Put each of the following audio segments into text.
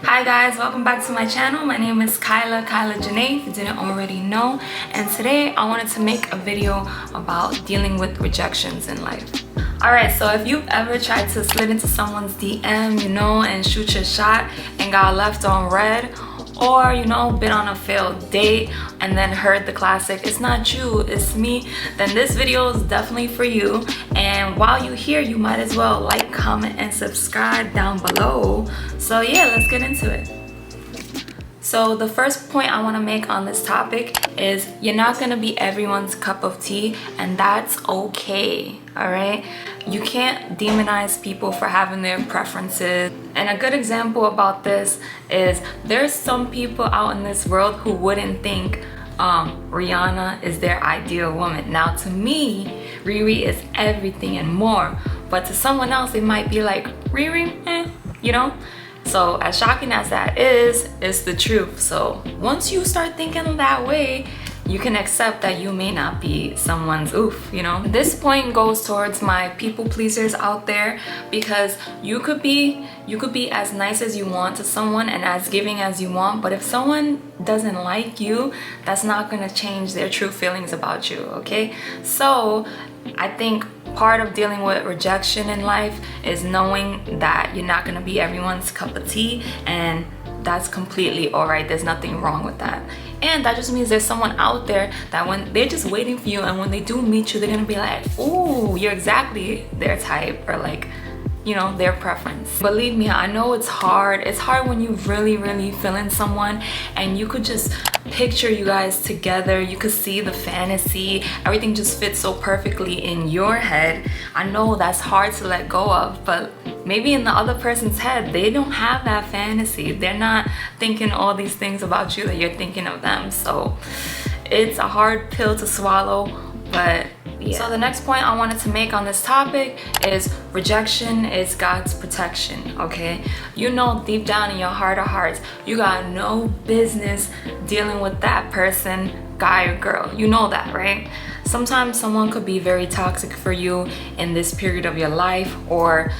Hi guys, welcome back to my channel. My name is Kyla Janae, if you didn't already know. And today I wanted to make a video about dealing with rejections in life. Alright, so if you've ever tried to slid into someone's DM, and shoot your shot and got left on red, or been on a failed date and then heard the classic "it's not you, it's me," then this video is definitely for you. And while you're here, you might as well like, comment, and subscribe down below. So yeah, let's get into it. So the first point I want to make on this topic is you're not going to be everyone's cup of tea, and that's okay. All right, you can't demonize people for having their preferences. And a good example about this is there's some people out in this world who wouldn't think Rihanna is their ideal woman. Now to me, Riri is everything and more, but to someone else it might be like, Riri, So as shocking as that is, it's the truth. So once you start thinking that way, you can accept that you may not be someone's oof, This point goes towards my people pleasers out there, because you could be as nice as you want to someone and as giving as you want, but if someone doesn't like you, that's not gonna change their true feelings about you, okay? So I think part of dealing with rejection in life is knowing that you're not gonna be everyone's cup of tea, and that's completely all right. There's nothing wrong with that. And that just means there's someone out there that when they're just waiting for you, and when they do meet you, they're gonna be like, ooh, you're exactly their type, or like, their preference. Believe me, I know it's hard. It's hard when you really feeling someone and you could just picture you guys together. You could see the fantasy. Everything just fits so perfectly in your head. I know that's hard to let go of, but maybe in the other person's head, they don't have that fantasy. They're not thinking all these things about you that you're thinking of them. So it's a hard pill to swallow, but yeah. So the next point I wanted to make on this topic is rejection is God's protection, okay? Deep down in your heart of hearts, you got no business dealing with that person, guy or girl. You know that, right? Sometimes someone could be very toxic for you in this period of your life, or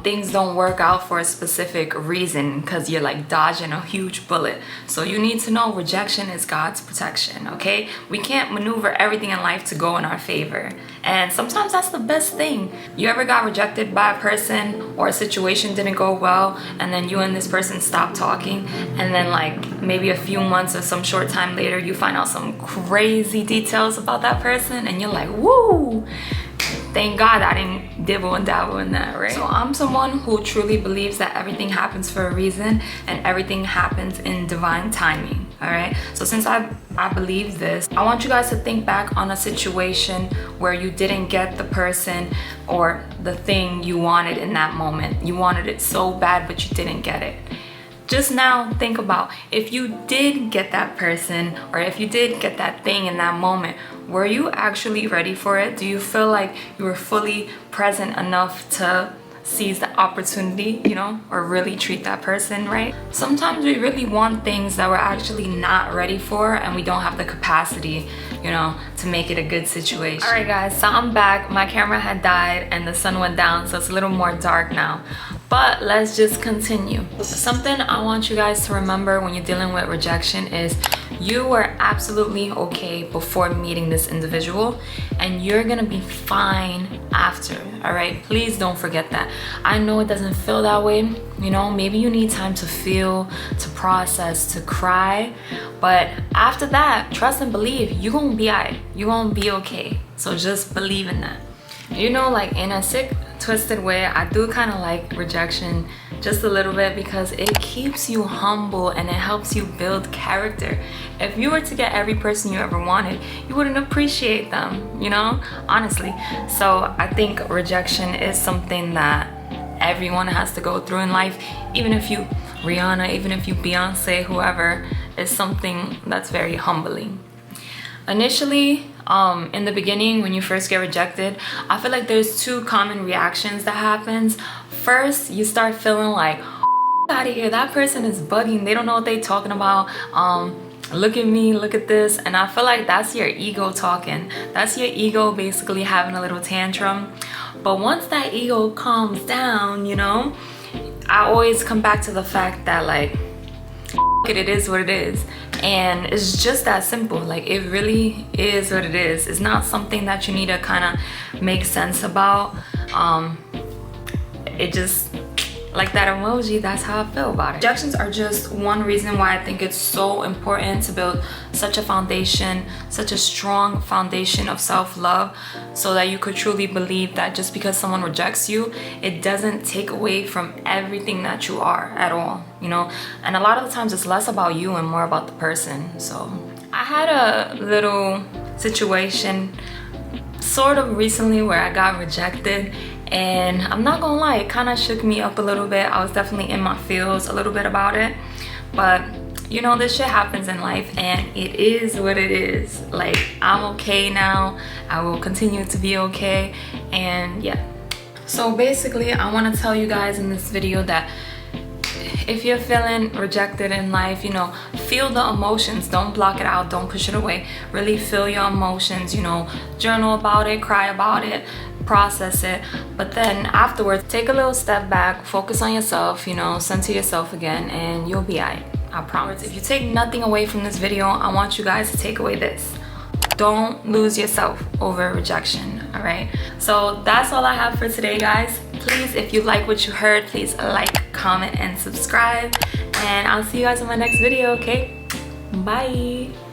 things don't work out for a specific reason because you're like dodging a huge bullet. So you need to know rejection is God's protection, okay? We can't maneuver everything in life to go in our favor. And sometimes that's the best thing. You ever got rejected by a person, or a situation didn't go well, and then you and this person stopped talking, and then like maybe a few months or some short time later, you find out some crazy details about that person, and you're like, woo! Thank God I didn't dibble and dabble in that, right? So I'm someone who truly believes that everything happens for a reason, and everything happens in divine timing, all right? So since I believe this, I want you guys to think back on a situation where you didn't get the person or the thing you wanted in that moment. You wanted it so bad, but you didn't get it. Just now think about, if you did get that person, or if you did get that thing in that moment, were you actually ready for it? Do you feel like you were fully present enough to seize the opportunity, or really treat that person right? Sometimes we really want things that we're actually not ready for, and we don't have the capacity, to make it a good situation. All right guys, so I'm back. My camera had died and the sun went down, so it's a little more dark now. But let's just continue. Something I want you guys to remember when you're dealing with rejection is you were absolutely okay before meeting this individual, and you're gonna be fine after, all right? Please don't forget that. I know it doesn't feel that way, maybe you need time to feel, to process, to cry, but after that, trust and believe, you're gonna be alright, you're gonna be okay. So just believe in that. Like in a sick, twisted way, I do kind of like rejection just a little bit, because it keeps you humble and it helps you build character. If you were to get every person you ever wanted, you wouldn't appreciate them, honestly. So I think rejection is something that everyone has to go through in life. Even if you Rihanna, even if you Beyonce, whoever, is something that's very humbling. Initially, in the beginning, when you first get rejected, I feel like there's two common reactions that happens. First, you start feeling like, out of here, that person is bugging, they don't know what they're talking about, look at me, look at this. And I feel like that's your ego talking. That's your ego basically having a little tantrum. But once that ego calms down, I always come back to the fact that like it is what it is, and it's just that simple. Like, it really is what it is. It's not something that you need to kind of make sense about. It just, like that emoji, that's how I feel about it. Rejections are just one reason why I think it's so important to build such a foundation, such a strong foundation of self-love, so that you could truly believe that just because someone rejects you, it doesn't take away from everything that you are at all, you know? And a lot of the times it's less about you and more about the person. So I had a little situation sort of recently where I got rejected, and I'm not gonna lie, it kind of shook me up a little bit. I was definitely in my feels a little bit about it, but you know, this shit happens in life and it is what it is. Like, I'm okay now. I will continue to be okay, and yeah. So basically, I want to tell you guys in this video that if you're feeling rejected in life, you know, feel the emotions. Don't block it out, don't push it away. Really feel your emotions, you know, journal about it, cry about it, process it, but then afterwards take a little step back, focus on yourself, you know, center yourself again, and you'll be alright. I promise. If you take nothing away from this video, I want you guys to take away this: don't lose yourself over rejection. All right, so that's all I have for today, guys. Please, if you like what you heard, please like, comment, and subscribe, and I'll see you guys in my next video. Okay, bye.